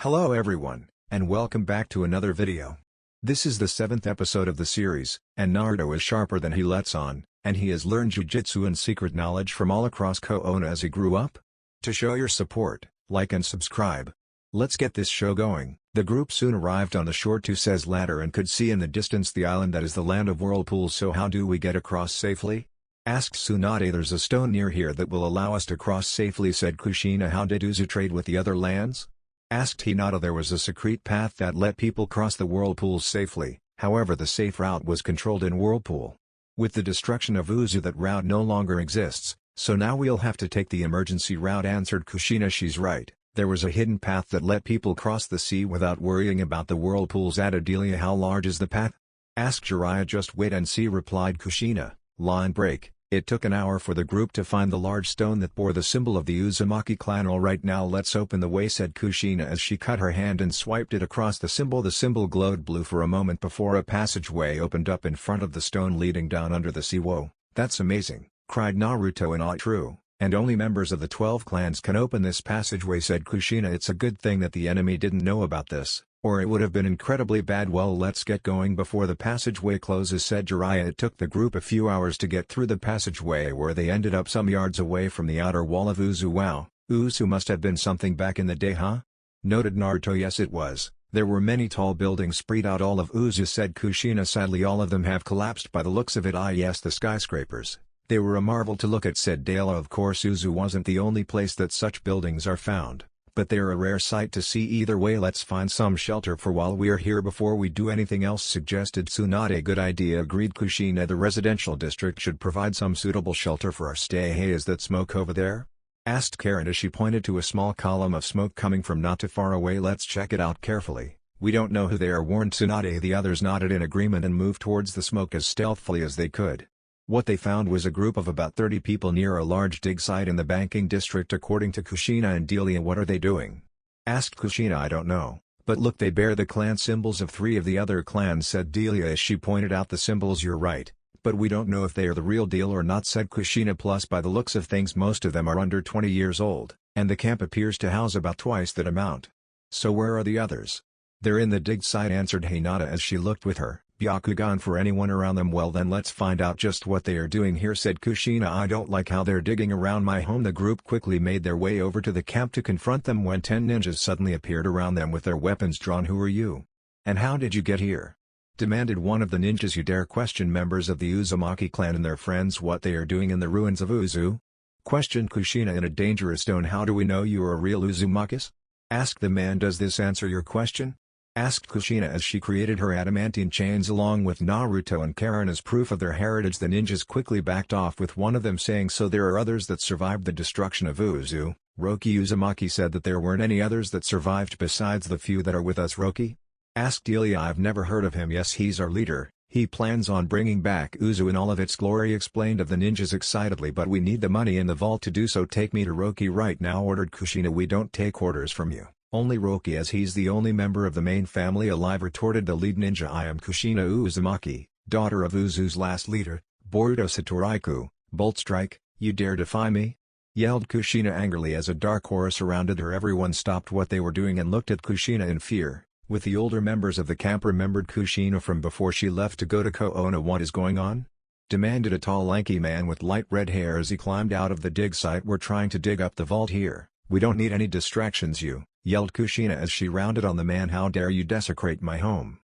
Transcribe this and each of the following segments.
Hello everyone, and welcome back to another video. This is the 7th episode of the series, and Naruto is sharper than he lets on, and he has learned jujitsu and secret knowledge from all across Konoha as he grew up. To show your support, like and subscribe. Let's get this show going. The group soon arrived on the shore to Se's ladder and could see in the distance the island that is the land of whirlpools. So how do we get across safely? Asked Tsunade. There's a stone near here that will allow us to cross safely, said Kushina. How did Uzu trade with the other lands? Asked Hinata. There was a secret path that let people cross the whirlpools safely, however the safe route was controlled in whirlpool. With the destruction of Uzu, that route no longer exists, so now we'll have to take the emergency route, answered Kushina. She's right, there was a hidden path that let people cross the sea without worrying about the whirlpools, added Delia. How large is the path? Asked Jiraiya. Just wait and see, replied Kushina. Line break. It took an hour for the group to find the large stone that bore the symbol of the Uzumaki clan. Alright, now let's open the way, said Kushina as she cut her hand and swiped it across the symbol. The symbol glowed blue for a moment before a passageway opened up in front of the stone leading down under the sea. Whoa, that's amazing, cried Naruto in awe. True, and only members of the 12 clans can open this passageway, said Kushina. It's a good thing that the enemy didn't know about this, or it would have been incredibly bad. Well, let's get going before the passageway closes, said Jiraiya. It took the group a few hours to get through the passageway, where they ended up some yards away from the outer wall of Uzu. Wow, Uzu must have been something back in the day, huh? Noted Naruto. Yes, it was. There were many tall buildings spread out all of Uzu, said Kushina. Sadly, all of them have collapsed by the looks of it. Ah yes, the skyscrapers. They were a marvel to look at, said Dela. Of course, Uzu wasn't the only place that such buildings are found, but they're a rare sight to see. Either way, let's find some shelter for while we're here before we do anything else, suggested Tsunade. Good idea, agreed Kushina. The residential district should provide some suitable shelter for our stay. Hey, is that smoke over there? Asked Karen as she pointed to a small column of smoke coming from not too far away. Let's check it out carefully. We don't know who they are, warned Tsunade. The others nodded in agreement and moved towards the smoke as stealthily as they could. What they found was a group of about 30 people near a large dig site in the banking district, according to Kushina and Delia. What are they doing? Asked Kushina. I don't know, but look, they bear the clan symbols of 3 of the other clans, said Delia as she pointed out the symbols. You're right, but we don't know if they are the real deal or not, said Kushina. Plus, by the looks of things, most of them are under 20 years old, and the camp appears to house about twice that amount. So where are the others? They're in the dig site, answered Hinata as she looked with her Byakugan for anyone around them. Well then, let's find out just what they are doing here, said Kushina. I don't like how they're digging around my home. The group quickly made their way over to the camp to confront them when 10 ninjas suddenly appeared around them with their weapons drawn. Who are you? And how did you get here? Demanded one of the ninjas. You dare question members of the Uzumaki clan and their friends what they are doing in the ruins of Uzu? Questioned Kushina in a dangerous tone. How do we know you are a real Uzumakis? Asked the man. Does this answer your question? Asked Kushina as she created her adamantine chains along with Naruto and Karen as proof of their heritage. The ninjas quickly backed off, with one of them saying, so there are others that survived the destruction of Uzu. Roki Uzumaki said that there weren't any others that survived besides the few that are with us. Roki? Asked Delia. I've never heard of him. Yes, he's our leader. He plans on bringing back Uzu in all of its glory, explained of the ninjas excitedly. But we need the money in the vault to do so. Take me to Roki right now, ordered Kushina. We don't take orders from you. Only Roki, as he's the only member of the main family alive, retorted the lead ninja. I am Kushina Uzumaki, daughter of Uzu's last leader, Boruto Satoraiku. Bolt strike, you dare defy me? Yelled Kushina angrily as a dark aura surrounded her. Everyone stopped what they were doing and looked at Kushina in fear, with the older members of the camp remembered Kushina from before she left to go to Konoha. What is going on? Demanded a tall lanky man with light red hair as he climbed out of the dig site. We're trying to dig up the vault here. We don't need any distractions, you, yelled Kushina as she rounded on the man. How dare you desecrate my home?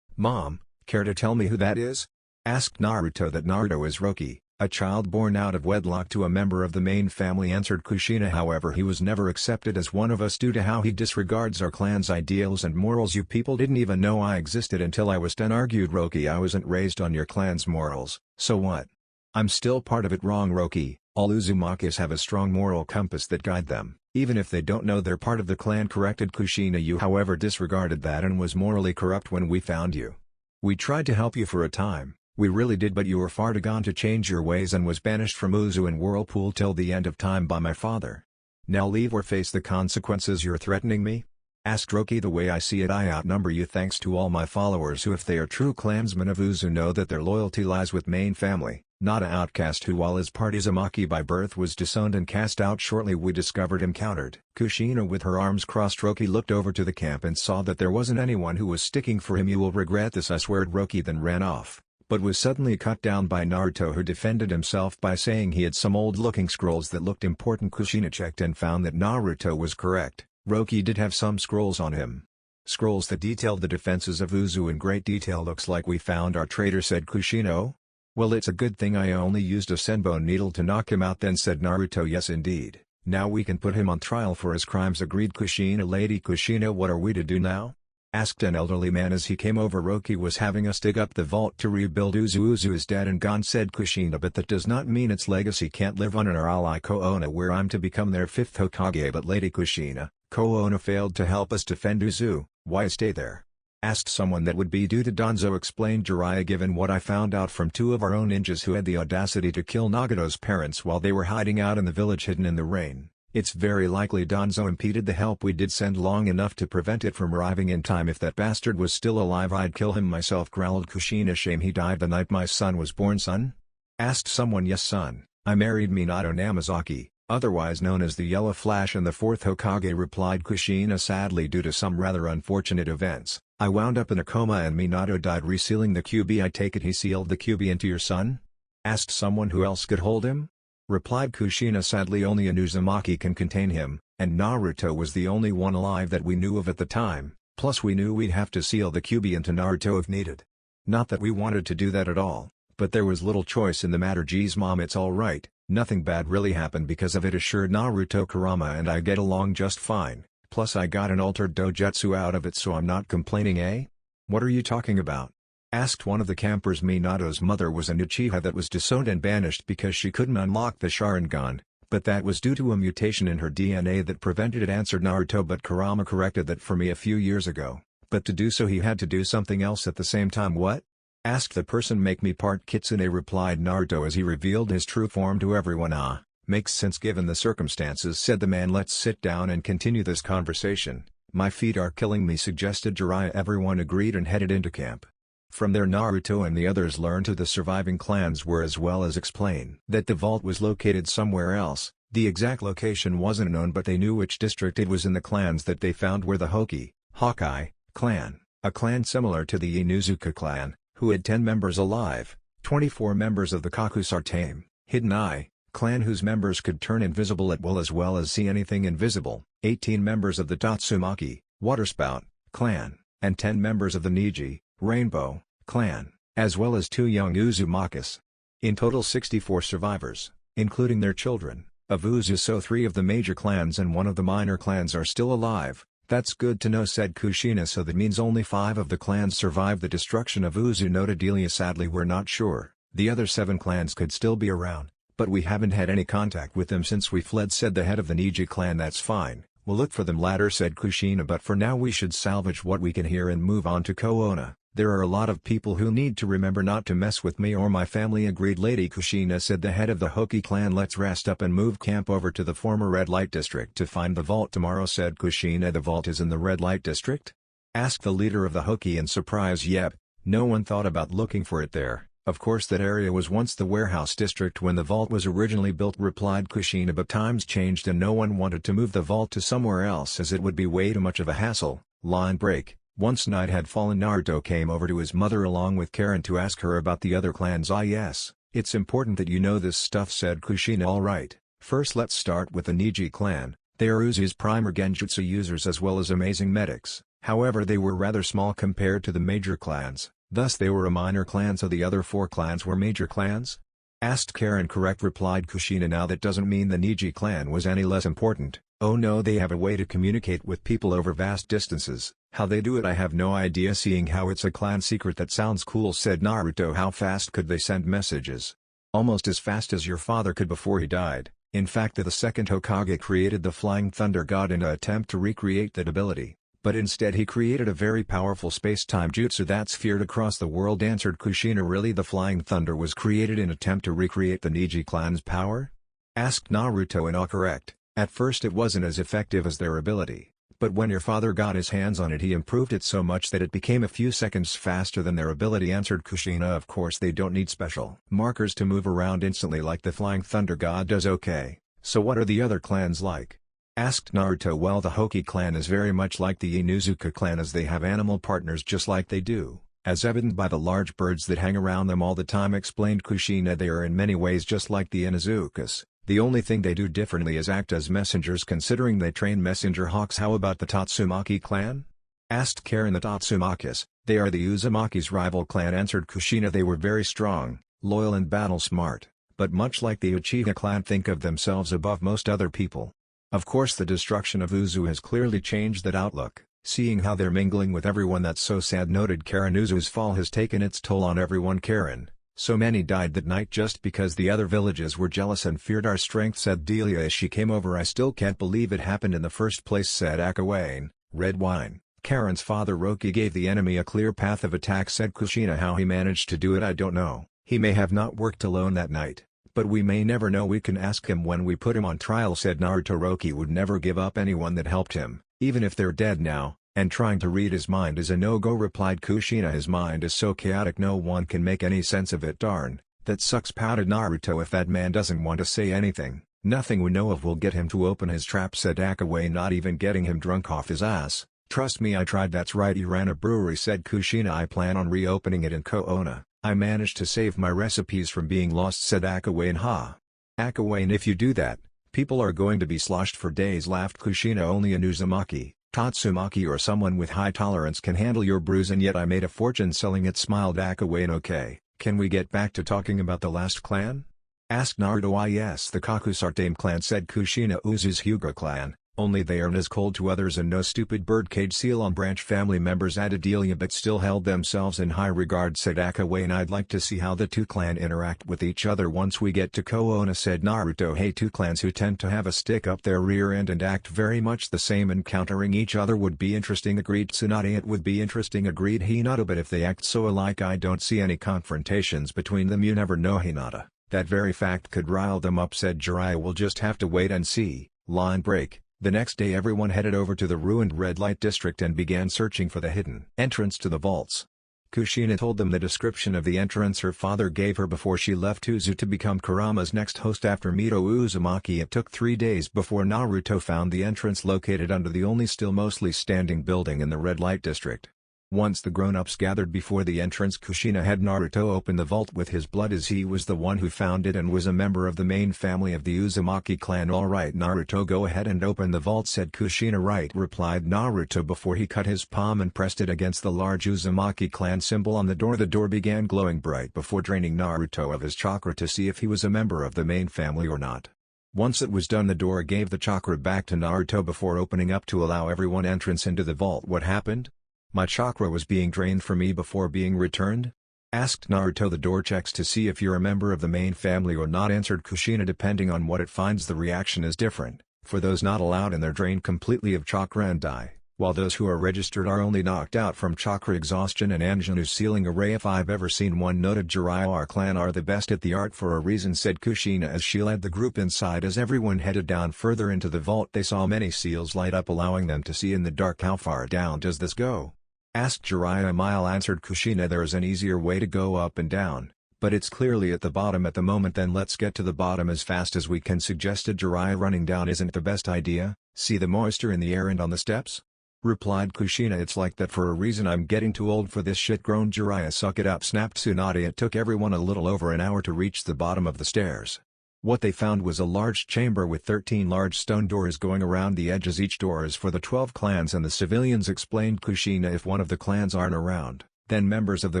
Mom, care to tell me who that is? Asked Naruto. That Naruto is Roki, a child born out of wedlock to a member of the main family, answered Kushina. However, he was never accepted as one of us due to how he disregards our clan's ideals and morals. You people didn't even know I existed until I was 10, argued Roki. I wasn't raised on your clan's morals, so what? I'm still part of it. Wrong, Roki. All Uzumakis have a strong moral compass that guide them, even if they don't know they're part of the clan, corrected Kushina. You however disregarded that and was morally corrupt when we found you. We tried to help you for a time, we really did, but you were far too gone to change your ways and was banished from Uzu and Whirlpool till the end of time by my father. Now leave or face the consequences. You're threatening me? Asked Roki. The way I see it, I outnumber you thanks to all my followers who, if they are true clansmen of Uzu, know that their loyalty lies with main family, not a outcast who, while his part Uzumaki by birth was disowned and cast out shortly we discovered him countered. Kushina with her arms crossed. Roki looked over to the camp and saw that there wasn't anyone who was sticking for him. You will regret this, I swear. Roki then ran off, but was suddenly cut down by Naruto, who defended himself by saying he had some old-looking scrolls that looked important. Kushina checked and found that Naruto was correct. Roki did have some scrolls on him. Scrolls that detailed the defenses of Uzu in great detail. Looks like we found our traitor, said Kushina. Well, it's a good thing I only used a senbon needle to knock him out then, said Naruto. Yes indeed. Now we can put him on trial for his crimes, agreed Kushina. Lady Kushina, what are we to do now? Asked an elderly man as he came over. Roki was having us dig up the vault to rebuild Uzu. Uzu is dead and gone, said Kushina, but that does not mean its legacy can't live on in our ally Koona, where I'm to become their 5th Hokage. But Lady Kushina, Koona failed to help us defend Uzu, why stay there? Asked someone. That would be due to Danzo, explained Jiraiya. Given what I found out from 2 of our own ninjas who had the audacity to kill Nagato's parents while they were hiding out in the village hidden in the rain, it's very likely Danzo impeded the help we did send long enough to prevent it from arriving in time. If that bastard was still alive, I'd kill him myself, growled Kushina. Shame he died the night my son was born. Son? Asked someone. Yes son, I married Minato Namizaki, otherwise known as the Yellow Flash and the 4th Hokage, replied Kushina. Sadly, due to some rather unfortunate events, I wound up in a coma and Minato died resealing the QB. I take it he sealed the QB into your son? Asked someone. Who else could hold him? Replied Kushina. Sadly, only an Uzumaki can contain him, and Naruto was the only one alive that we knew of at the time, plus we knew we'd have to seal the QB into Naruto if needed. Not that we wanted to do that at all, but there was little choice in the matter. Geez mom, it's alright, nothing bad really happened because of it, assured Naruto. Kurama and I get along just fine, plus I got an altered dojutsu out of it, so I'm not complaining. Eh? What are you talking about? Asked one of the campers. Minato's mother was an Uchiha that was disowned and banished because she couldn't unlock the Sharingan, but that was due to a mutation in her DNA that prevented it, answered Naruto. But Kurama corrected that for me a few years ago, but to do so he had to do something else at the same time. What? Asked the person. Make me part Kitsune, replied Naruto as he revealed his true form to everyone. Ah, makes sense given the circumstances, said the man. Let's sit down and continue this conversation. My feet are killing me, suggested Jiraiya. Everyone agreed and headed into camp. From there Naruto and the others learned who the surviving clans were, as well as explain that the vault was located somewhere else. The exact location wasn't known, but they knew which district it was in. The clans that they found were the Hokage clan, a clan similar to the Inuzuka clan, who had 10 members alive, 24 members of the Kakusartame, Hidden Eye clan whose members could turn invisible at will as well as see anything invisible, 18 members of the Tatsumaki, Waterspout clan, and 10 members of the Niji, Rainbow clan, as well as 2 young Uzumakis. In total 64 survivors, including their children, of Uzu. So 3 of the major clans and 1 of the minor clans are still alive. That's good to know, said Kushina. So that means only 5 of the clans survived the destruction of Uzu, noted Delia. Sadly, we're not sure. The other 7 clans could still be around, but we haven't had any contact with them since we fled, said the head of the Niji clan. That's fine, we'll look for them later, said Kushina, but for now we should salvage what we can here and move on to Koona. There are a lot of people who need to remember not to mess with me or my family, agreed Lady Kushina, said the head of the Hoki clan. Let's rest up and move camp over to the former red light district to find the vault tomorrow, said Kushina. The vault is in the red light district? Asked the leader of the Hoki in surprise. Yep, no one thought about looking for it there. Of course that area was once the warehouse district when the vault was originally built, replied Kushina, but times changed and no one wanted to move the vault to somewhere else as it would be way too much of a hassle. Line break. Once night had fallen, Naruto came over to his mother along with Karen to ask her about the other clans. Ah yes, it's important that you know this stuff, said Kushina. Alright, first let's start with the Niji clan. They are Uzu's primer genjutsu users as well as amazing medics, however they were rather small compared to the major clans, thus they were a minor clan. So the other 4 clans were major clans? Asked Karen. Correct, replied Kushina. Now that doesn't mean the Niji clan was any less important. Oh no, they have a way to communicate with people over vast distances. How they do it I have no idea, seeing how it's a clan secret. That sounds cool, said Naruto. How fast could they send messages? Almost as fast as your father could before he died. In fact, the second Hokage created the Flying Thunder God in an attempt to recreate that ability, but instead he created a very powerful space-time jutsu that's feared across the world, answered Kushina. Really, the Flying Thunder was created in attempt to recreate the Niji clan's power? Asked Naruto in awe. Correct. At first it wasn't as effective as their ability, But when your father got his hands on it he improved it so much that it became a few seconds faster than their ability, answered Kushina. Of course they don't need special markers to move around instantly like the Flying Thunder God does. Okay, so what are the other clans like? Asked Naruto. Well, the Hokage clan is very much like the Inuzuka clan as they have animal partners just like they do, as evident by the large birds that hang around them all the time, explained Kushina. They are in many ways just like the Inuzukas. The only thing they do differently is act as messengers, considering they train messenger hawks. How about the Tatsumaki clan? Asked Karen. The Tatsumakis, they are the Uzumaki's rival clan, answered Kushina. They were very strong, loyal and battle smart, but much like the Uchiha clan think of themselves above most other people. Of course the destruction of Uzu has clearly changed that outlook, seeing how they're mingling with everyone. That's so sad, noted Karen. Uzu's fall has taken its toll on everyone, Karen. So many died that night just because the other villages were jealous and feared our strength, said Delia as she came over. I still can't believe it happened in the first place, said Akawane. Red wine. Karen's father Roki gave the enemy a clear path of attack, said Kushina. How he managed to do it I don't know. He may have not worked alone that night, but we may never know. We can ask him when we put him on trial, said Naruto. Roki would never give up anyone that helped him, even if they're dead now. And trying to read his mind is a no-go, replied Kushina. His mind is so chaotic no one can make any sense of it. Darn, that sucks, pouted Naruto. If that man doesn't want to say anything, nothing we know of will get him to open his trap, said Akawane. Not even getting him drunk off his ass. Trust me, I tried. That's right, he ran a brewery, said Kushina. I plan on reopening it in Koona. I managed to save my recipes from being lost, said Akawane. Ha! Akawane, if you do that, people are going to be sloshed for days, laughed Kushina. Only an Uzumaki, Tatsumaki or someone with high tolerance can handle your brews, and yet I made a fortune selling it, smiled Akawane. Okay, can we get back to talking about the last clan? Asked Naruto. Ah yes, the Kakusartame clan, said Kushina. Uzu's Hyuga clan, only they aren't as cold to others and no stupid birdcage seal on branch, family members, added Delia, but still held themselves in high regard, said Akawane. I'd like to see how the two clan interact with each other once we get to Koona, said Naruto. Hey, two clans who tend to have a stick up their rear end and act very much the same encountering each other would be interesting, agreed Tsunade. It would be interesting, agreed Hinata, but if they act so alike I don't see any confrontations between them. You never know, Hinata. That very fact could rile them up, said Jiraiya. We'll just have to wait and see. Line break. The next day everyone headed over to the ruined red light district and began searching for the hidden entrance to the vaults. Kushina told them the description of the entrance her father gave her before she left Uzu to become Kurama's next host after Mito Uzumaki. It took 3 days before Naruto found the entrance, located under the only still mostly standing building in the red light district. Once the grown-ups gathered before the entrance, Kushina had Naruto open the vault with his blood, as he was the one who found it and was a member of the main family of the Uzumaki clan. Alright Naruto, go ahead and open the vault, said Kushina. Right, replied Naruto before he cut his palm and pressed it against the large Uzumaki clan symbol on the door. The door began glowing bright before draining Naruto of his chakra to see if he was a member of the main family or not. Once it was done, the door gave the chakra back to Naruto before opening up to allow everyone entrance into the vault. What happened? My chakra was being drained from me before being returned? Asked Naruto. The door checks to see if you're a member of the main family or not, answered Kushina. Depending on what it finds, the reaction is different. For those not allowed in, they're drained completely of chakra and die, while those who are registered are only knocked out from chakra exhaustion and Anjanu's sealing array. If I've ever seen one, noted Jiraiya. Our clan are the best at the art for a reason, said Kushina as she led the group inside. As everyone headed down further into the vault, they saw many seals light up, allowing them to see in the dark. How far down does this go? Asked Jiraiya. A mile, answered Kushina. There is an easier way to go up and down, but it's clearly at the bottom at the moment. Then let's get to the bottom as fast as we can, suggested Jiraiya. Running down isn't the best idea, see the moisture in the air and on the steps? Replied Kushina. It's like that for a reason. I'm getting too old for this shit, groaned Jiraiya. Suck it up, snapped Tsunade. It took everyone a little over an hour to reach the bottom of the stairs. What they found was a large chamber with 13 large stone doors going around the edges. Each door is for the 12 clans and the civilians, explained Kushina. If one of the clans aren't around, then members of the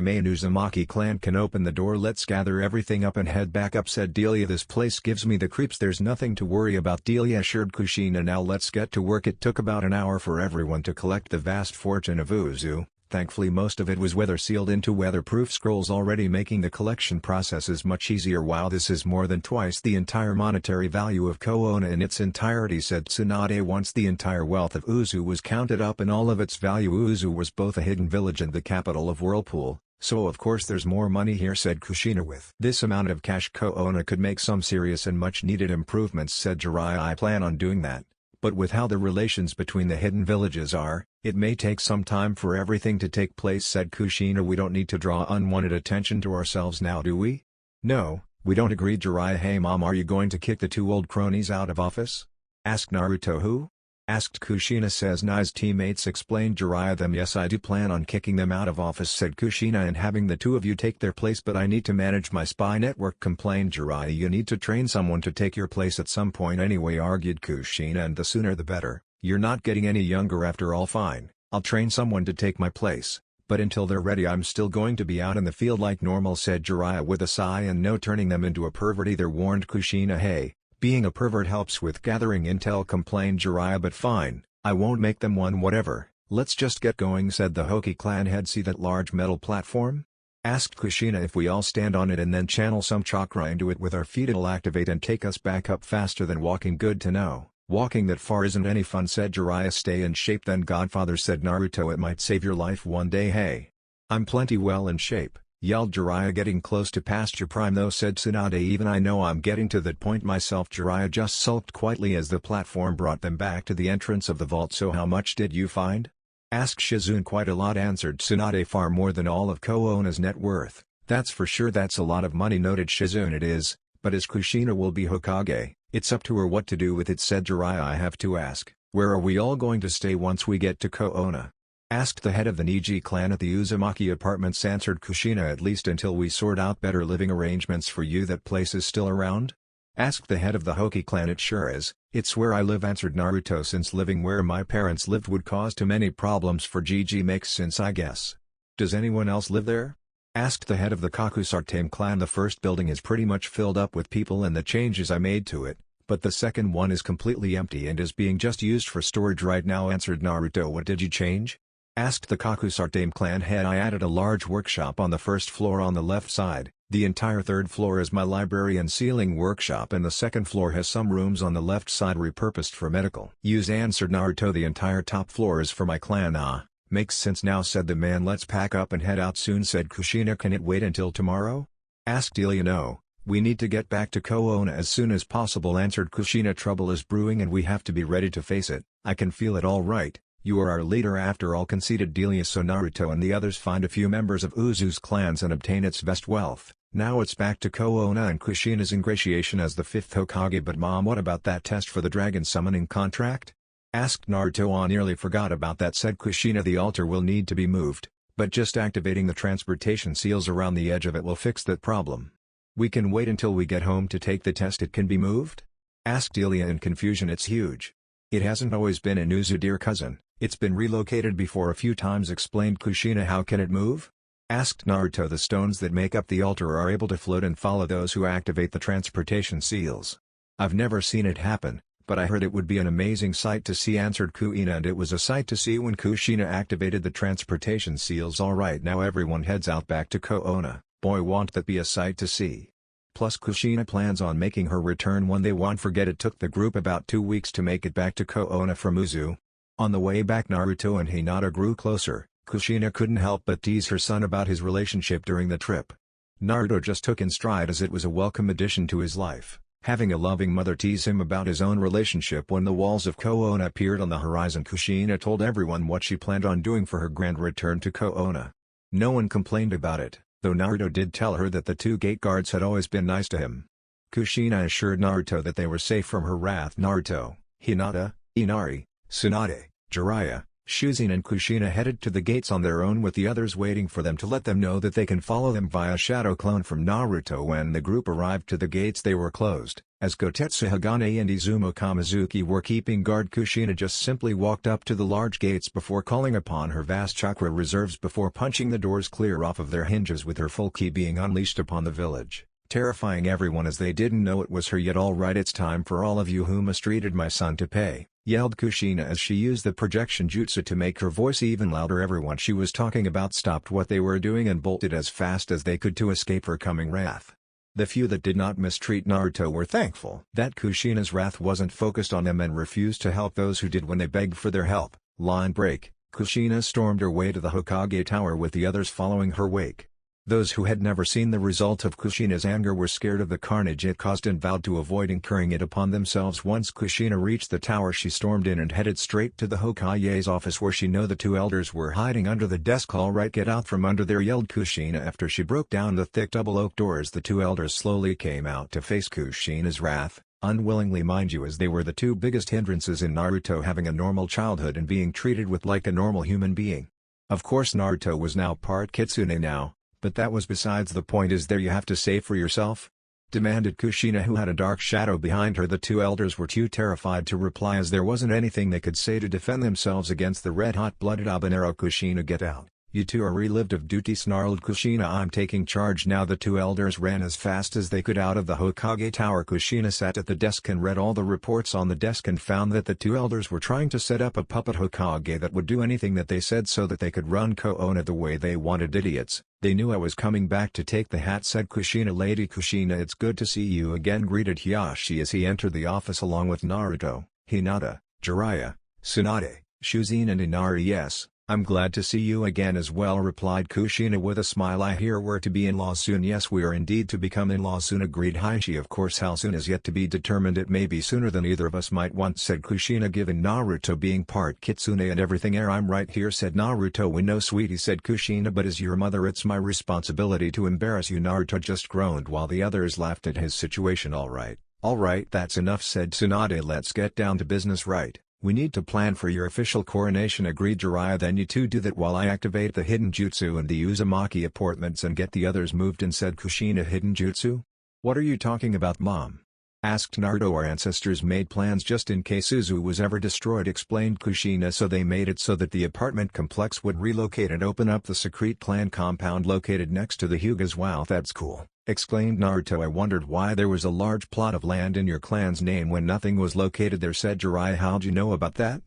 main Uzumaki clan can open the door. Let's gather everything up and head back up, said Delia. This place gives me the creeps. There's nothing to worry about, Delia assured Kushina. Now let's get to work. It took about an hour for everyone to collect the vast fortune of Uzu. Thankfully most of it was weather-sealed into weatherproof scrolls, already making the collection processes much easier. Wow, this is more than twice the entire monetary value of Koona in its entirety, said Tsunade. Once the entire wealth of Uzu was counted up in all of its value, Uzu was both a hidden village and the capital of Whirlpool, so of course there's more money here, said Kushina. With this amount of cash, Koona could make some serious and much-needed improvements, said Jiraiya. I plan on doing that, But with how the relations between the hidden villages are, it may take some time for everything to take place, said Kushina. We don't need to draw unwanted attention to ourselves now, do we? No, we don't, agreed Jiraiya. Hey mom, are you going to kick the two old cronies out of office? Asked Naruto. Who? Asked Kushina. Says Nai's teammates, explained Jiraiya. Them. Yes, I do plan on kicking them out of office, said Kushina, and having the two of you take their place, but I need to manage my spy network, complained Jiraiya. You need to train someone to take your place at some point anyway, argued Kushina, and the sooner the better. You're not getting any younger after all. Fine, I'll train someone to take my place, but until they're ready I'm still going to be out in the field like normal, said Jiraiya with a sigh. And no turning them into a pervert either, warned Kushina. Hey, being a pervert helps with gathering intel, complained Jiraiya. But fine, I won't make them one. Whatever, let's just get going, said the Hokage clan head. See that large metal platform? Asked Kushina. If we all stand on it and then channel some chakra into it with our feet, it'll activate and take us back up faster than walking. Good to know. Walking that far isn't any fun, said Jiraiya. Stay in shape then, Godfather, said Naruto. It might save your life one day. Hey, I'm plenty well in shape, yelled Jiraiya. Getting close to past your prime though, said Tsunade. Even I know I'm getting to that point myself. Jiraiya just sulked quietly as the platform brought them back to the entrance of the vault. So how much did you find? Asked Shizune. Quite a lot, answered Tsunade. Far more than all of Konoha's net worth. That's for sure. That's a lot of money, noted Shizune. It is, but as Kushina will be Hokage, it's up to her what to do with it, said Jiraiya. I have to ask, where are we all going to stay once we get to Konoha? Asked the head of the Neji clan. At the Uzumaki apartments, answered Kushina. At least until we sort out better living arrangements for you. That place is still around? Asked the head of the Hokage clan. It sure is, it's where I live, answered Naruto. Since living where my parents lived would cause too many problems for Gigi, makes sense I guess. Does anyone else live there? Asked the head of the Kakusartame clan. The first building is pretty much filled up with people and the changes I made to it, but the second one is completely empty and is being just used for storage right now, answered Naruto. What did you change? Asked the Kakusartame clan head. I added a large workshop on the first floor on the left side. The entire third floor is my library and sealing workshop, and the second floor has some rooms on the left side repurposed for medical use, answered Naruto. The entire top floor is for my clan. Ah, makes sense now, said the man. Let's pack up and head out soon, said Kushina. Can it wait until tomorrow? Asked Ilya. No, we need to get back to Konoha as soon as possible, answered Kushina. Trouble is brewing and we have to be ready to face it. I can feel it. All right, you are our leader after all, conceded Delia. So Naruto and the others find a few members of Uzu's clans and obtain its vast wealth. Now it's back to Konoha and Kushina's ingratiation as the 5th Hokage. But mom, what about that test for the dragon summoning contract? Asked Naruto. I nearly forgot about that, said Kushina. The altar will need to be moved, but just activating the transportation seals around the edge of it will fix that problem. We can wait until we get home to take the test. It can be moved? Asked Ilya in confusion. It's huge. It hasn't always been in Uzu, dear cousin. It's been relocated before a few times, explained Kushina. How can it move? Asked Naruto. The stones that make up the altar are able to float and follow those who activate the transportation seals. I've never seen it happen, but I heard it would be an amazing sight to see, answered Kuina. And it was a sight to see when Kushina activated the transportation seals. Alright, now everyone heads out back to Konoha. Boy, won't that be a sight to see. Plus Kushina plans on making her return one day. Won't forget it took the group about 2 weeks to make it back to Konoha from Uzu. On the way back, Naruto and Hinata grew closer. Kushina couldn't help but tease her son about his relationship during the trip. Naruto just took in stride as it was a welcome addition to his life, having a loving mother tease him about his own relationship. When the walls of Konoha appeared on the horizon, Kushina told everyone what she planned on doing for her grand return to Konoha. No one complained about it, though Naruto did tell her that the 2 gate guards had always been nice to him. Kushina assured Naruto that they were safe from her wrath. Naruto, Hinata, Inari, Tsunade, Jiraiya, Shuzin and Kushina headed to the gates on their own, with the others waiting for them to let them know that they can follow them via shadow clone from Naruto. When the group arrived to the gates, they were closed, as Kotetsu Hagane and Izumo Kamizuki were keeping guard. Kushina just simply walked up to the large gates before calling upon her vast chakra reserves before punching the doors clear off of their hinges, with her full ki being unleashed upon the village, terrifying everyone as they didn't know it was her yet. Alright, it's time for all of you who mistreated my son to pay, yelled Kushina as she used the projection jutsu to make her voice even louder. Everyone she was talking about stopped what they were doing and bolted as fast as they could to escape her coming wrath. The few that did not mistreat Naruto were thankful that Kushina's wrath wasn't focused on them and refused to help those who did when they begged for their help. Line break. Kushina stormed her way to the Hokage tower with the others following her wake. Those who had never seen the result of Kushina's anger were scared of the carnage it caused and vowed to avoid incurring it upon themselves. Once Kushina reached the tower, she stormed in and headed straight to the Hokage's office, where she knew the two elders were hiding under the desk. "All right, get out from under there," yelled Kushina after she broke down the thick double oak doors. The two elders slowly came out to face Kushina's wrath, unwillingly mind you, as they were the two biggest hindrances in Naruto having a normal childhood and being treated with like a normal human being. Of course Naruto was now part Kitsune now, but that was besides the point. "Is there you have to say for yourself?" demanded Kushina, who had a dark shadow behind her. The two elders were too terrified to reply, as there wasn't anything they could say to defend themselves against the red-hot-blooded habanero. "Kushina, get out. You two are relieved of duty," snarled Kushina. "I'm taking charge now." The two elders ran as fast as they could out of the Hokage tower. Kushina sat at the desk and read all the reports on the desk and found that the two elders were trying to set up a puppet Hokage that would do anything that they said so that they could run Konoha the way they wanted. "Idiots, they knew I was coming back to take the hat," said Kushina. "Lady Kushina, it's good to see you again," greeted Hiyashi as he entered the office along with Naruto, Hinata, Jiraiya, Tsunade, Shuzin and Inari. "Yes, I'm glad to see you again as well," replied Kushina with a smile. "I hear we're to be in-laws soon." "Yes, we are indeed to become in-laws soon," agreed Hiyashi. "Of course how soon is yet to be determined. It may be sooner than either of us might want," said Kushina. "Given Naruto being part Kitsune and everything." "I'm right here," said Naruto. "We know, sweetie," said Kushina, "but as your mother it's my responsibility to embarrass you." Naruto just groaned while the others laughed at his situation. All right, that's enough," said Tsunade. "Let's get down to business. Right, we need to plan for your official coronation," agreed Jiraiya. "Then you two do that while I activate the hidden jutsu and the Uzumaki apartments and get the others moved in," said Kushina. "Hidden jutsu? What are you talking about, Mom?" asked Naruto. "Our ancestors made plans just in case Uzu was ever destroyed," explained Kushina. "So they made it so that the apartment complex would relocate and open up the secret clan compound located next to the Hyugas." "Wow, that's cool," exclaimed Naruto. "I wondered why there was a large plot of land in your clan's name when nothing was located there," said Jiraiya. "How'd you know about that?"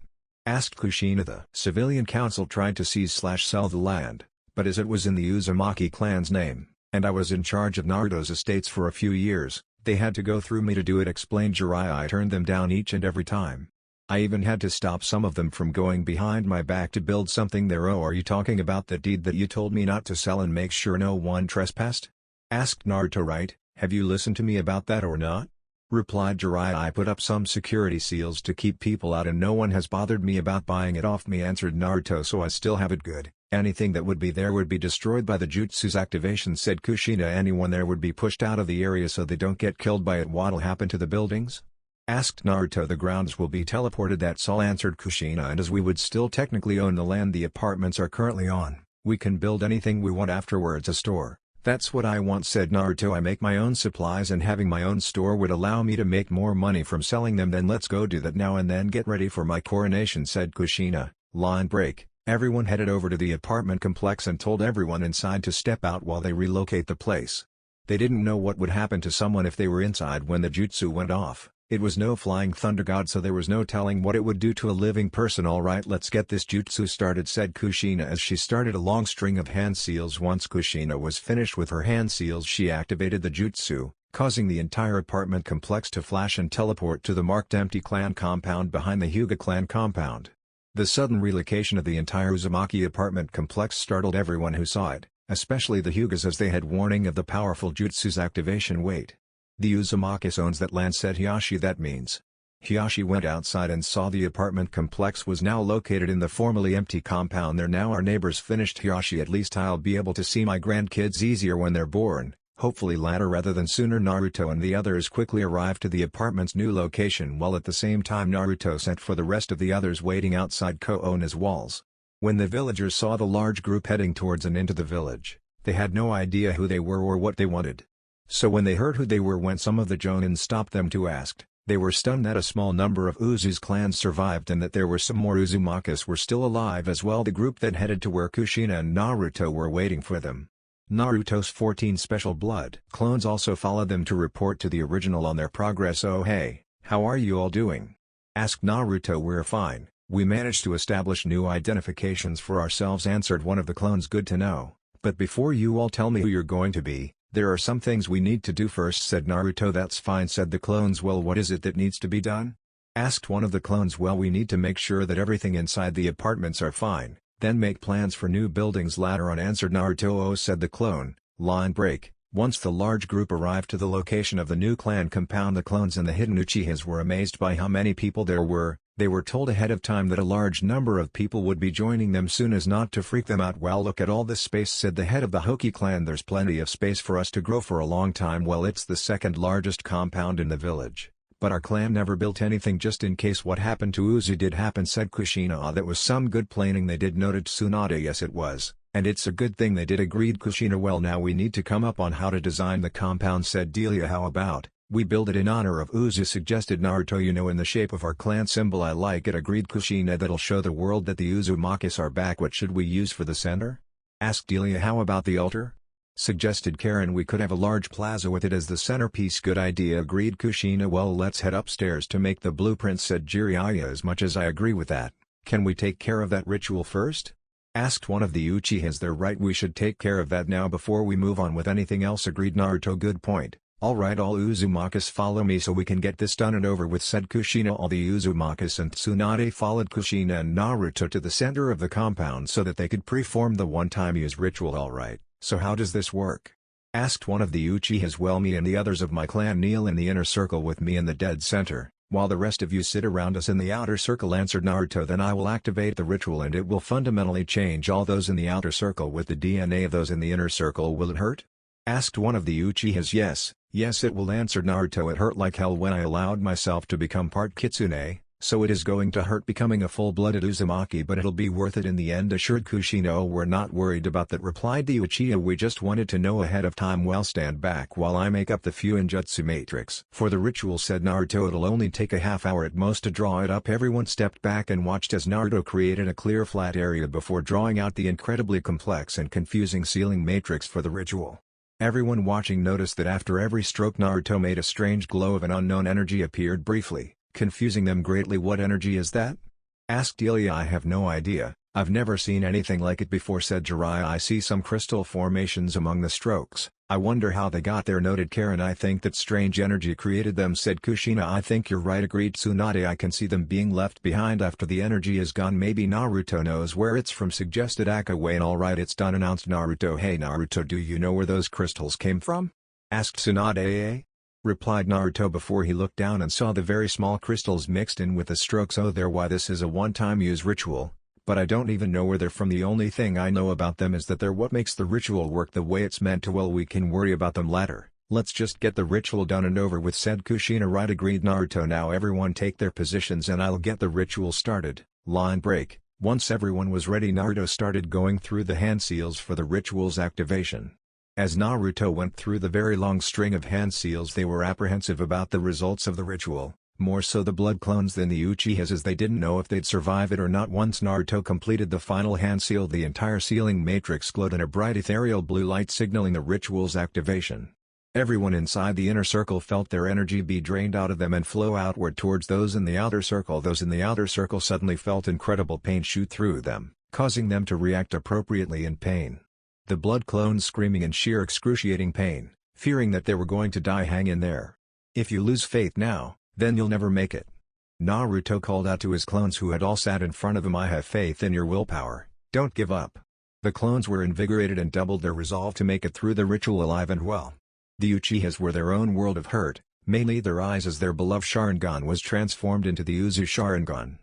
asked Kushina. "The civilian council tried to seize/sell the land, but as it was in the Uzumaki clan's name, and I was in charge of Naruto's estates for a few years, they had to go through me to do it," explained Jiraiya. "I turned them down each and every time. I even had to stop some of them from going behind my back to build something there." "Oh, are you talking about the deed that you told me not to sell and make sure no one trespassed?" asked Naruto. "Right, have you listened to me about that or not?" replied Jiraiya. "I put up some security seals to keep people out and no one has bothered me about buying it off me," answered Naruto. "So I still have it. Good. Anything that would be there would be destroyed by the jutsu's activation," said Kushina. "Anyone there would be pushed out of the area so they don't get killed by it." "What'll happen to the buildings?" asked Naruto. "The grounds will be teleported, that's all," answered Kushina. "And as we would still technically own the land the apartments are currently on, we can build anything we want afterwards. A store. That's what I want," said Naruto. "I make my own supplies and having my own store would allow me to make more money from selling them." "Then let's go do that now and then get ready for my coronation," said Kushina. Line break. Everyone headed over to the apartment complex and told everyone inside to step out while they relocate the place. They didn't know what would happen to someone if they were inside when the jutsu went off. It was no flying thunder god, so there was no telling what it would do to a living person. "All right, let's get this jutsu started," said Kushina as she started a long string of hand seals. Once Kushina was finished with her hand seals, she activated the jutsu, causing the entire apartment complex to flash and teleport to the marked empty clan compound behind the Hyuga clan compound. The sudden relocation of the entire Uzumaki apartment complex startled everyone who saw it, especially the Hyugas, as they had warning of the powerful jutsu's activation. "Wait. The Uzumaki owns that land," said Hiyashi. "That means..." Hiyashi went outside and saw the apartment complex was now located in the formerly empty compound. "They're now our neighbors," finished Hiyashi. "At least I'll be able to see my grandkids easier when they're born, hopefully later rather than sooner." Naruto and the others quickly arrived to the apartment's new location, while at the same time Naruto sent for the rest of the others waiting outside Konoha's walls. When the villagers saw the large group heading towards and into the village, they had no idea who they were or what they wanted. So when they heard who they were, when some of the Jonin stopped them to ask, they were stunned that a small number of Uzu's clans survived and that there were some more Uzumakis were still alive as well. The group then headed to where Kushina and Naruto were waiting for them. Naruto's 14 special blood clones also followed them to report to the original on their progress. "Oh hey, how are you all doing?" asked Naruto. "We're fine, we managed to establish new identifications for ourselves," answered one of the clones. "Good to know, but before you all tell me who you're going to be, there are some things we need to do first," said Naruto. "That's fine," said the clones. "Well, what is it that needs to be done?" asked one of the clones. "Well, we need to make sure that everything inside the apartments are fine, then make plans for new buildings later on," answered Naruto. "Oh," said the clone, Line break. Once the large group arrived to the location of the new clan compound, the clones and the hidden Uchihas were amazed by how many people there were. They were told ahead of time that a large number of people would be joining them soon as not to freak them out. "Well, look at all this space," said the head of the Hokage clan. "There's plenty of space for us to grow for a long time." "Well, it's the second largest compound in the village, but our clan never built anything just in case what happened to Uzu did happen," said Kushina. "Ah, that was some good planning they did," noted Tsunade. "Yes, it was, and it's a good thing they did," agreed Kushina. "Well, now we need to come up on how to design the compound," said Delia. "How about we build it in honor of Uzu," suggested Naruto. "You know, in the shape of our clan symbol." "I like it," agreed Kushina. "That'll show the world that the Uzumakis are back." "What should we use for the center?" asked Delia. "How about the altar?" suggested Karen. "We could have a large plaza with it as the centerpiece." "Good idea," agreed Kushina. "Well, let's head upstairs to make the blueprints," said Jiraiya. "As much as I agree with that, can we take care of that ritual first?" asked one of the Uchihas. "They're right, we should take care of that now before we move on with anything else," agreed Naruto. "Good point. Alright, all Uzumakis follow me so we can get this done and over with," said Kushina. All the Uzumakis and Tsunade followed Kushina and Naruto to the center of the compound so that they could perform the one-time use ritual. "Alright, so how does this work?" asked one of the Uchihas. "Well, me and the others of my clan kneel in the inner circle with me in the dead center, while the rest of you sit around us in the outer circle," answered Naruto. "Then I will activate the ritual and it will fundamentally change all those in the outer circle with the DNA of those in the inner circle. Will it hurt?" asked one of the Uchihas. Yes, it will," answered Naruto. "It hurt like hell when I allowed myself to become part Kitsune, so it is going to hurt becoming a full-blooded Uzumaki, but it'll be worth it in the end," assured Kushina. "Oh, we're not worried about that," replied the Uchiha. "We just wanted to know ahead of time." "Well, stand back while I make up the Fuinjutsu matrix for the ritual," said Naruto. "It'll only take a half hour at most to draw it up." Everyone stepped back and watched as Naruto created a clear flat area before drawing out the incredibly complex and confusing sealing matrix for the ritual. Everyone watching noticed that after every stroke Naruto made a strange glow of an unknown energy appeared briefly, confusing them greatly. "What energy is that?" asked Delia. "I have no idea, I've never seen anything like it before," said Jiraiya. "I see some crystal formations among the strokes. I wonder how they got there," noted Karen. "I think that strange energy created them," said Kushina. "I think you're right," agreed Tsunade. "I can see them being left behind after the energy is gone." "Maybe Naruto knows where it's from," suggested Akawane. "Alright, it's done," announced Naruto. "Hey Naruto, do you know where those crystals came from?" asked Tsunade. Replied Naruto before he looked down and saw the very small crystals mixed in with the strokes. "Oh, they're why this is a one-time use ritual. But I don't even know where they're from. The only thing I know about them is that they're what makes the ritual work the way it's meant to." "Well, we can worry about them later. Let's just get the ritual done and over with," said Kushina. "Right," agreed Naruto. "Now everyone take their positions and I'll get the ritual started." Line break. Once everyone was ready, Naruto started going through the hand seals for the ritual's activation. As Naruto went through the very long string of hand seals, they were apprehensive about the results of the ritual. More so the blood clones than the Uchihas, as they didn't know if they'd survive it or not. Once Naruto completed the final hand seal, the entire sealing matrix glowed in a bright ethereal blue light signaling the ritual's activation. Everyone inside the inner circle felt their energy be drained out of them and flow outward towards those in the outer circle. Those in the outer circle suddenly felt incredible pain shoot through them, causing them to react appropriately in pain. The blood clones screaming in sheer excruciating pain, fearing that they were going to die. "Hang in there. If you lose faith now, then you'll never make it." Naruto called out to his clones who had all sat in front of him. "I have faith in your willpower, don't give up." The clones were invigorated and doubled their resolve to make it through the ritual alive and well. The Uchihas were their own world of hurt, mainly their eyes, as their beloved Sharingan was transformed into the Uzu Sharingan.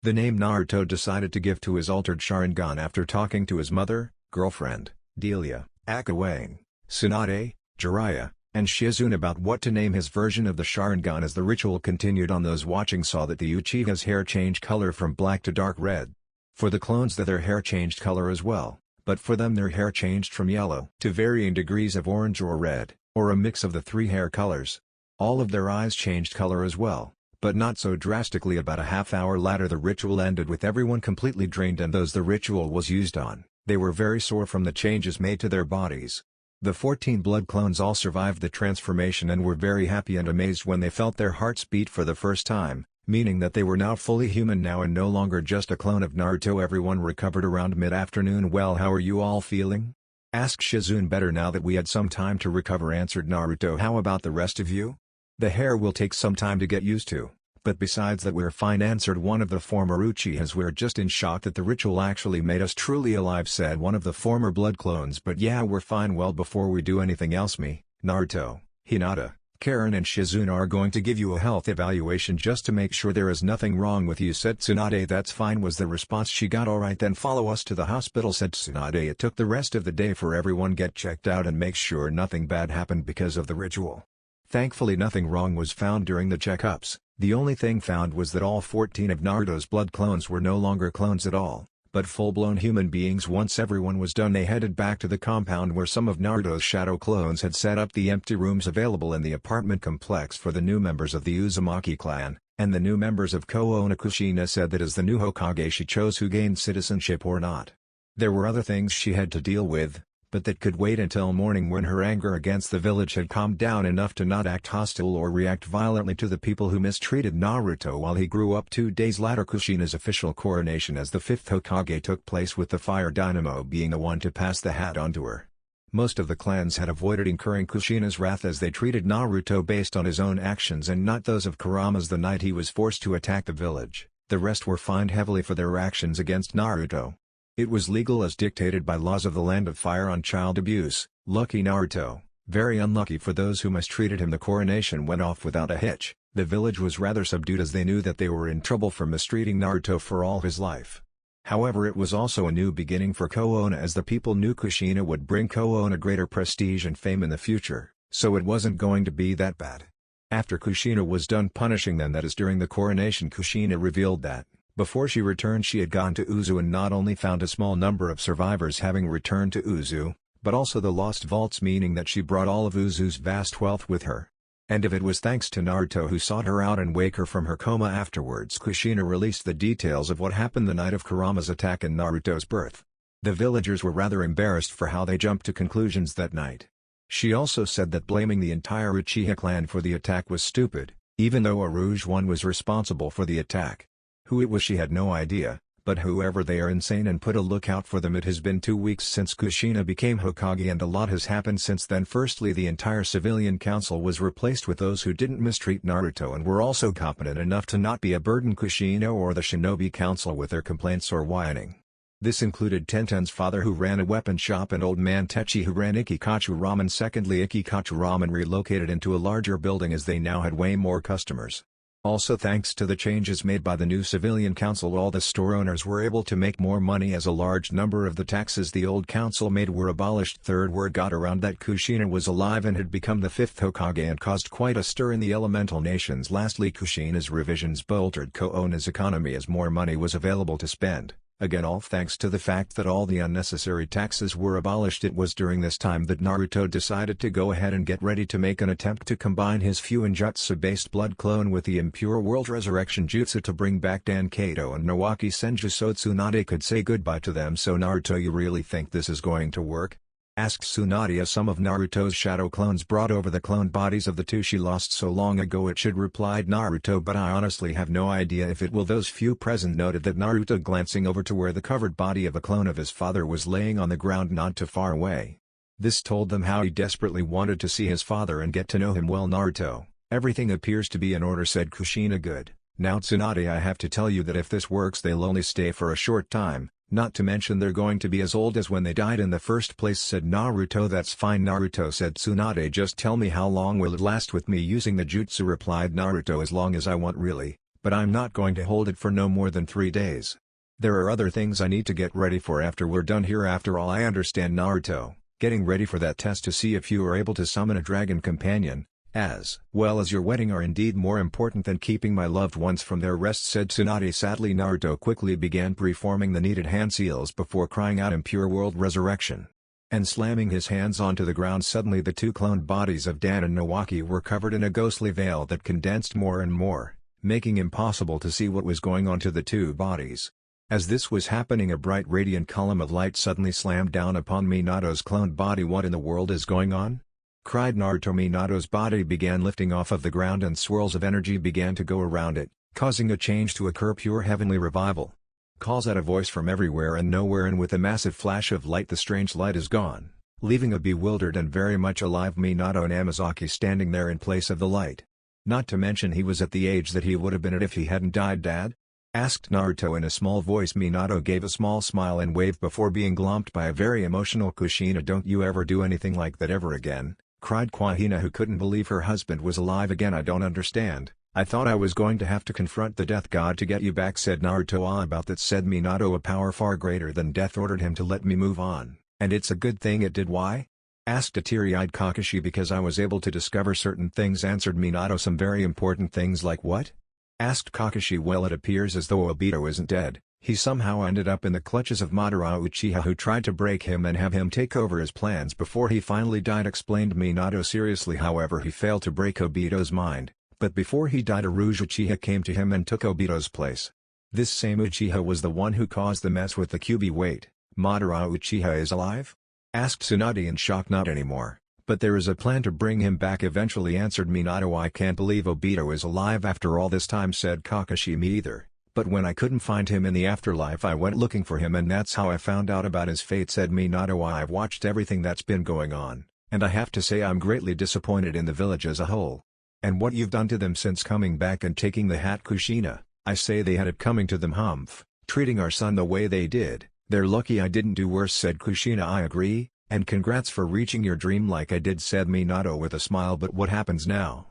The name Naruto decided to give to his altered Sharingan after talking to his mother, girlfriend, Delia, Akawane, Tsunade, Jiraiya, and Shizune about what to name his version of the Sharingan. As the ritual continued on, those watching saw that the Uchiha's hair changed color from black to dark red. For the clones, that their hair changed color as well, but for them their hair changed from yellow to varying degrees of orange or red, or a mix of the three hair colors. All of their eyes changed color as well, but not so drastically. About a half hour later the ritual ended with everyone completely drained, and those the ritual was used on, they were very sore from the changes made to their bodies. The 14 blood clones all survived the transformation and were very happy and amazed when they felt their hearts beat for the first time, meaning that they were now fully human now and no longer just a clone of Naruto. Everyone recovered around mid-afternoon. "Well, how are you all feeling?" asked Shizune. "Better now that we had some time to recover," answered Naruto. "How about the rest of you?" "The hair will take some time to get used to, But besides that we're fine, answered one of the former Uchihas. We're just in shock that the ritual actually made us truly alive, said one of the former blood clones. But yeah, we're fine. Well, before we do anything else, me, Naruto, Hinata, Karen and Shizune are going to give you a health evaluation just to make sure there is nothing wrong with you, said Tsunade. That's fine, was the response she got. Alright then, follow us to the hospital, said Tsunade. It took the rest of the day for everyone get checked out and make sure nothing bad happened because of the ritual. Thankfully nothing wrong was found during the checkups. The only thing found was that all 14 of Naruto's blood clones were no longer clones at all, but full-blown human beings. Once everyone was done, they headed back to the compound where some of Naruto's shadow clones had set up the empty rooms available in the apartment complex for the new members of the Uzumaki clan, and the new members of Koona. Kushina said that as the new Hokage she chose who gained citizenship or not. There were other things she had to deal with, but that could wait until morning when her anger against the village had calmed down enough to not act hostile or react violently to the people who mistreated Naruto while he grew up. 2 days later, Kushina's official coronation as the 5th Hokage took place, with the fire dynamo being the one to pass the hat on to her. Most of the clans had avoided incurring Kushina's wrath as they treated Naruto based on his own actions and not those of Kurama's the night he was forced to attack the village. The rest were fined heavily for their actions against Naruto. It was legal as dictated by laws of the Land of Fire on child abuse. Lucky Naruto, very unlucky for those who mistreated him. The coronation went off without a hitch. The village was rather subdued as they knew that they were in trouble for mistreating Naruto for all his life. However, it was also a new beginning for Koona, as the people knew Kushina would bring Koona greater prestige and fame in the future, so it wasn't going to be that bad. After Kushina was done punishing them, that is during the coronation, Kushina revealed that before she returned she had gone to Uzu and not only found a small number of survivors having returned to Uzu, but also the lost vaults, meaning that she brought all of Uzu's vast wealth with her. And if it was thanks to Naruto who sought her out and wake her from her coma afterwards. Kushina released the details of what happened the night of Kurama's attack and Naruto's birth. The villagers were rather embarrassed for how they jumped to conclusions that night. She also said that blaming the entire Uchiha clan for the attack was stupid, even though a Rouge One was responsible for the attack. Who it was she had no idea, but whoever they are, insane and put a lookout for them. It has been 2 weeks since Kushina became Hokage and a lot has happened since then. Firstly, the entire civilian council was replaced with those who didn't mistreat Naruto and were also competent enough to not be a burden Kushina or the Shinobi council with their complaints or whining. This included Tenten's father, who ran a weapon shop, and old man Techi, who ran Ikikachu Ramen. Secondly, Ikikachu Ramen relocated into a larger building as they now had way more customers. Also, thanks to the changes made by the new civilian council, all the store owners were able to make more money as a large number of the taxes the old council made were abolished. Third, word got around that Kushina was alive and had become the 5th Hokage and caused quite a stir in the elemental nations. Lastly, Kushina's revisions bolstered Koona's economy as more money was available to spend. Again, all thanks to the fact that all the unnecessary taxes were abolished. It was during this time that Naruto decided to go ahead and get ready to make an attempt to combine his Fuinjutsu-based blood clone with the Impure World Resurrection Jutsu to bring back Dankato and Nawaki Senju so Tsunade could say goodbye to them. So Naruto, you really think this is going to work? Asked Tsunade as some of Naruto's shadow clones brought over the clone bodies of the two she lost so long ago. It should, replied Naruto, but I honestly have no idea if it will. Those few present noted that Naruto, glancing over to where the covered body of a clone of his father was laying on the ground not too far away. This told them how he desperately wanted to see his father and get to know him well. Naruto, everything appears to be in order, said Kushina. Good. Now Tsunade, I have to tell you that if this works they'll only stay for a short time. Not to mention they're going to be as old as when they died in the first place, said Naruto. That's fine, Naruto, said Tsunade. Just tell me how long will it last with me using the jutsu, replied Naruto. As long as I want, really, but I'm not going to hold it for no more than 3 days. There are other things I need to get ready for after we're done here. After all, I understand, Naruto. Getting ready for that test to see if you are able to summon a dragon companion, as well as your wedding, are indeed more important than keeping my loved ones from their rest, said Tsunade sadly. Naruto quickly began preforming the needed hand seals before crying out Impure World Resurrection, and slamming his hands onto the ground. Suddenly the two cloned bodies of Dan and Nawaki were covered in a ghostly veil that condensed more and more, making impossible to see what was going on to the two bodies. As this was happening, a bright radiant column of light suddenly slammed down upon Minato's cloned body. What in the world is going on? Cried Naruto. Minato's body began lifting off of the ground and swirls of energy began to go around it, causing a change to occur. Pure heavenly revival. Calls out a voice from everywhere and nowhere, and with a massive flash of light the strange light is gone, leaving a bewildered and very much alive Minato and Amazaki standing there in place of the light. Not to mention he was at the age that he would have been at if he hadn't died, Dad? Asked Naruto in a small voice. Minato gave a small smile and waved before being glomped by a very emotional Kushina. Don't you ever do anything like that ever again, cried Kuahina, who couldn't believe her husband was alive again. I don't understand. I thought I was going to have to confront the death god to get you back, said Naruto. Ah, about that, said Minato. A power far greater than death ordered him to let me move on, and it's a good thing it did. Why? Asked a teary-eyed Kakashi. Because I was able to discover certain things, answered Minato. Some very important things, like what? Asked Kakashi. Well, it appears as though Obito isn't dead. He somehow ended up in the clutches of Madara Uchiha, who tried to break him and have him take over his plans before he finally died, explained Minato seriously. However, he failed to break Obito's mind, but before he died, Orochi Uchiha came to him and took Obito's place. This same Uchiha was the one who caused the mess with the Kyuubi. Wait, Madara Uchiha is alive? Asked Tsunade in shock. Not anymore, but there is a plan to bring him back eventually, answered Minato. I can't believe Obito is alive after all this time, said Kakashi. Me either, but when I couldn't find him in the afterlife, I went looking for him, and that's how I found out about his fate, said Minato. I've watched everything that's been going on, and I have to say I'm greatly disappointed in the village as a whole. And what you've done to them since coming back and taking the hat, Kushina. I say they had it coming to them, humph, treating our son the way they did. They're lucky I didn't do worse, said Kushina. I agree, and congrats for reaching your dream like I did, said Minato with a smile. But what happens now?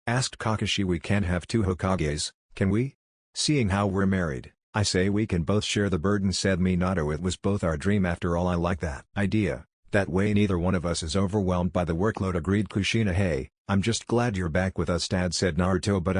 Asked Kakashi. We can't have two Hokages, can we? Seeing how we're married, I say we can both share the burden, said Minato. It was both our dream after all. I like that idea. That way neither one of us is overwhelmed by the workload, agreed Kushina. Hey, I'm just glad you're back with us, Dad, said Naruto. But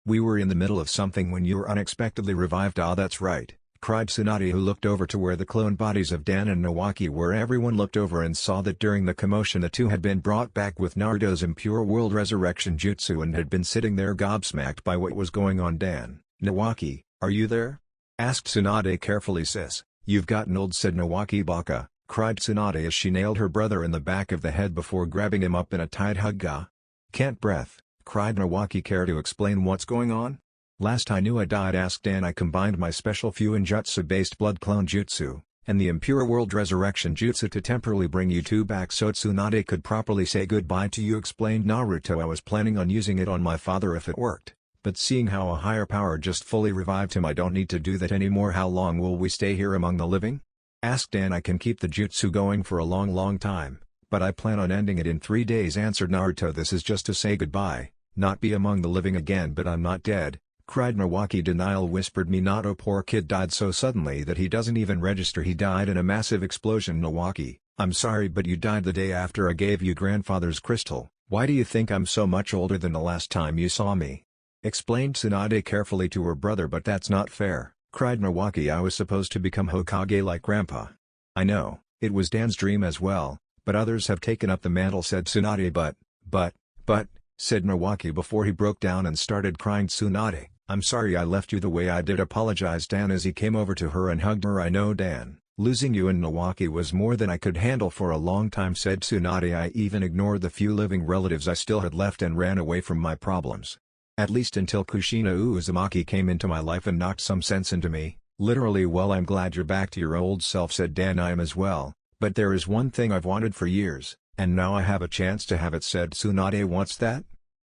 we were in the middle of something when you were unexpectedly revived. Ah, that's right, cried Tsunade, who looked over to where the clone bodies of Dan and Nawaki were. Everyone looked over and saw that during the commotion the two had been brought back with Naruto's impure world resurrection jutsu and had been sitting there gobsmacked by what was going on. Dan, Nawaki, are you there? Asked Tsunade carefully. Sis, you've gotten old, said Nawaki. Baka, cried Tsunade as she nailed her brother in the back of the head before grabbing him up in a tight hug. Ga. Can't breath, cried Nawaki. Care to explain what's going on? Last I knew I died, asked Dan. I combined my special Fuinjutsu-based blood clone jutsu, and the impure world resurrection jutsu to temporarily bring you two back so Tsunade could properly say goodbye to you, explained Naruto. I was planning on using it on my father if it worked, but seeing how a higher power just fully revived him, I don't need to do that anymore. How long will we stay here among the living? Asked Dan. I can keep the jutsu going for a long time, but I plan on ending it in 3 days, answered Naruto. This is just to say goodbye, not be among the living again. But I'm not dead, cried Nawaki. Denial, whispered Minato. Poor kid died so suddenly that he doesn't even register. He died in a massive explosion. Nawaki, I'm sorry, but you died the day after I gave you grandfather's crystal. Why do you think I'm so much older than the last time you saw me? Explained Tsunade carefully to her brother. But that's not fair, cried Nawaki. I was supposed to become Hokage like Grandpa. I know, it was Dan's dream as well, but others have taken up the mantle, said Tsunade. But, said Nawaki before he broke down and started crying. Tsunade, I'm sorry I left you the way I did, apologized Dan as he came over to her and hugged her. I know, Dan, losing you and Nawaki was more than I could handle for a long time, said Tsunade. I even ignored the few living relatives I still had left and ran away from my problems. At least until Kushina Uzumaki came into my life and knocked some sense into me, literally. Well, I'm glad you're back to your old self, said Dan. I am as well, but there is one thing I've wanted for years, and now I have a chance to have it, said Tsunade. What's that?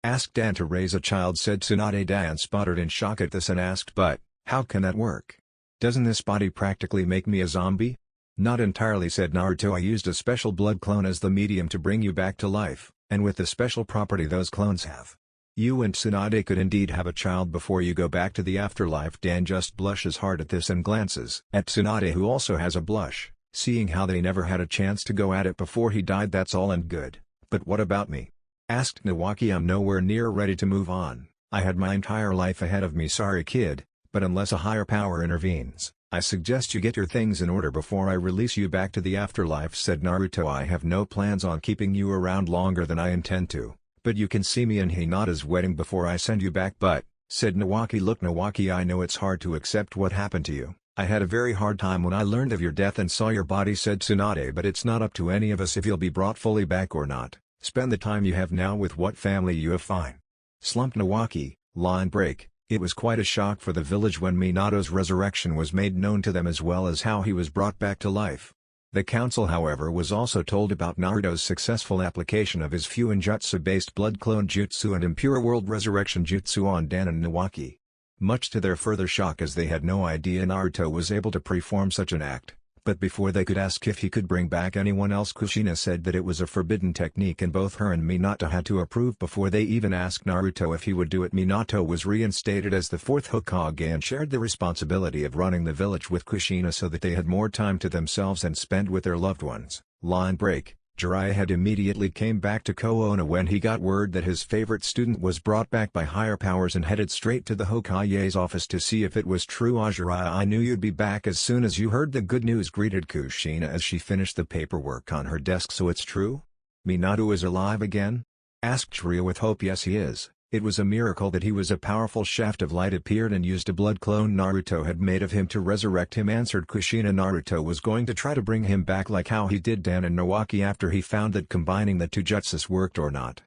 Asked Dan. To raise a child, said Tsunade. Dan sputtered in shock at this and asked, but, how can that work? Doesn't this body practically make me a zombie? Not entirely, said Naruto. I used a special blood clone as the medium to bring you back to life, and with the special property those clones have, you and Tsunade could indeed have a child before you go back to the afterlife. Dan just blushes hard at this and glances at Tsunade, who also has a blush, seeing how they never had a chance to go at it before he died. That's all and good, but what about me? Asked Nawaki. I'm nowhere near ready to move on. I had my entire life ahead of me. Sorry, kid, but unless a higher power intervenes, I suggest you get your things in order before I release you back to the afterlife, said Naruto. I have no plans on keeping you around longer than I intend to, but you can see me in Hinata's wedding before I send you back. But, said Nawaki. Look, Nawaki, I know it's hard to accept what happened to you. I had a very hard time when I learned of your death and saw your body, said Tsunade, but it's not up to any of us if you'll be brought fully back or not. Spend the time you have now with what family you have. Fine. Slumped Nawaki. Line break. It was quite a shock for the village when Minato's resurrection was made known to them, as well as how he was brought back to life. The council however was also told about Naruto's successful application of his Fuinjutsu-based blood clone jutsu and impure world resurrection jutsu on Dan and Nawaki. Much to their further shock, as they had no idea Naruto was able to perform such an act. But before they could ask if he could bring back anyone else, Kushina said that it was a forbidden technique and both her and Minato had to approve before they even asked Naruto if he would do it. Minato was reinstated as the fourth Hokage and shared the responsibility of running the village with Kushina so that they had more time to themselves and spend with their loved ones. Line break. Jiraiya had immediately came back to Konoha when he got word that his favorite student was brought back by higher powers and headed straight to the Hokage's office to see if it was true. Jiraiya, I knew you'd be back as soon as you heard the good news, greeted Kushina as she finished the paperwork on her desk. So it's true? Minato is alive again? Asked Jiraiya with hope. Yes, he is. It was a miracle that he was. A powerful shaft of light appeared and used a blood clone Naruto had made of him to resurrect him, answered Kushina. Naruto was going to try to bring him back like how he did Dan and Nawaki after he found that combining the two jutsus worked or not.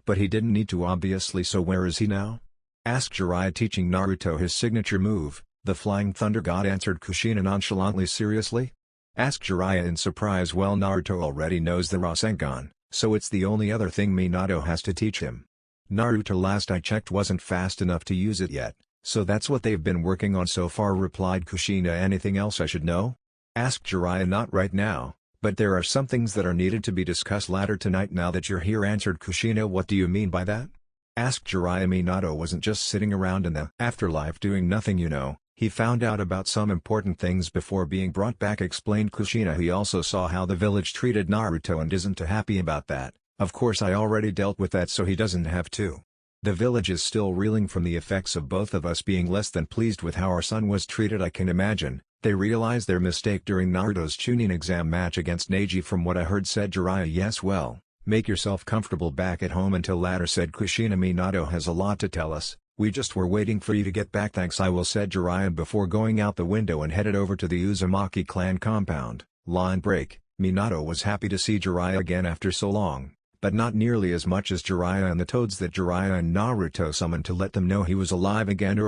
But he didn't need to, obviously. So where is he now? Asked Jiraiya, teaching Naruto his signature move, the Flying Thunder God, answered Kushina nonchalantly. Seriously? Asked Jiraiya in surprise. Well, Naruto already knows the Rasengan, so it's the only other thing Minato has to teach him. Naruto, last I checked, wasn't fast enough to use it yet, so that's what they've been working on so far, replied Kushina. Anything else I should know? Asked Jiraiya. Not right now, but there are some things that are needed to be discussed later tonight now that you're here, answered Kushina. What do you mean by that? Asked Jiraiya. Minato wasn't just sitting around in the afterlife doing nothing, you know. He found out about some important things before being brought back, explained Kushina. He also saw how the village treated Naruto and isn't too happy about that. Of course, I already dealt with that, so he doesn't have to. The village is still reeling from the effects of both of us being less than pleased with how our son was treated. I can imagine. They realized their mistake during Naruto's Chunin exam match against Neji, from what I heard, said Jiraiya. Yes, well, make yourself comfortable back at home until later, said Kushina. Minato has a lot to tell us. We just were waiting for you to get back. Thanks, I will, said Jiraiya before going out the window and headed over to the Uzumaki clan compound. Line break. Minato was happy to see Jiraiya again after so long, but not nearly as much as Jiraiya and the toads that Jiraiya and Naruto summoned to let them know he was alive again.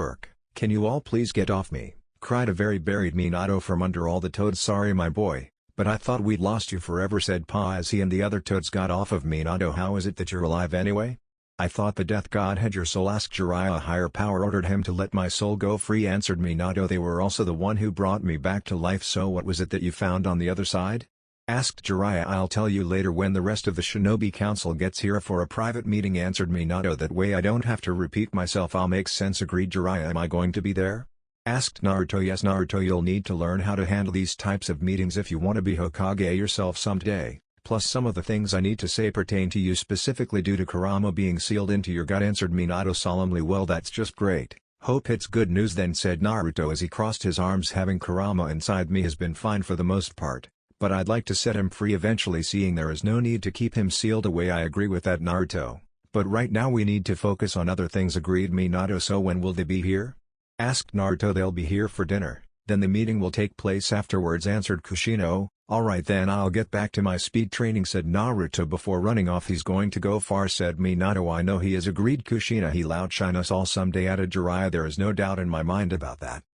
Can you all please get off me? Cried a very buried Minato from under all the toads. Sorry my boy, but I thought we'd lost you forever, said Pa as he and the other toads got off of Minato. How is it that you're alive anyway? I thought the death god had your soul, asked Jiraiya. A higher power ordered him to let my soul go free, answered Minato. They were also the one who brought me back to life. So what was it that you found on the other side? Asked Jiraiya. I'll tell you later when the rest of the Shinobi Council gets here for a private meeting, answered Minato. That way I don't have to repeat myself. I'll make sense, agreed Jiraiya. Am I going to be there? Asked Naruto. Yes Naruto, you'll need to learn how to handle these types of meetings if you want to be Hokage yourself someday. Plus some of the things I need to say pertain to you specifically due to Kurama being sealed into your gut, answered Minato solemnly. Well, that's just great. Hope it's good news then, said Naruto as he crossed his arms. Having Kurama inside me has been fine for the most part, but I'd like to set him free eventually, seeing there is no need to keep him sealed away. I agree with that, Naruto, but right now we need to focus on other things, agreed Minato. So when will they be here? Asked Naruto. They'll be here for dinner, then the meeting will take place afterwards, answered Kushina. Alright then, I'll get back to my speed training, said Naruto before running off. He's going to go far, said Minato. I know he is, agreed Kushina. He'll outshine us all someday, added Jiraiya. There is no doubt in my mind about that.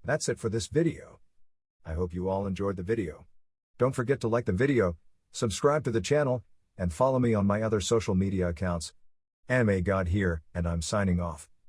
That's it for this video. I hope you all enjoyed the video. Don't forget to like the video, subscribe to the channel, and follow me on my other social media accounts. Anime God here, and I'm signing off.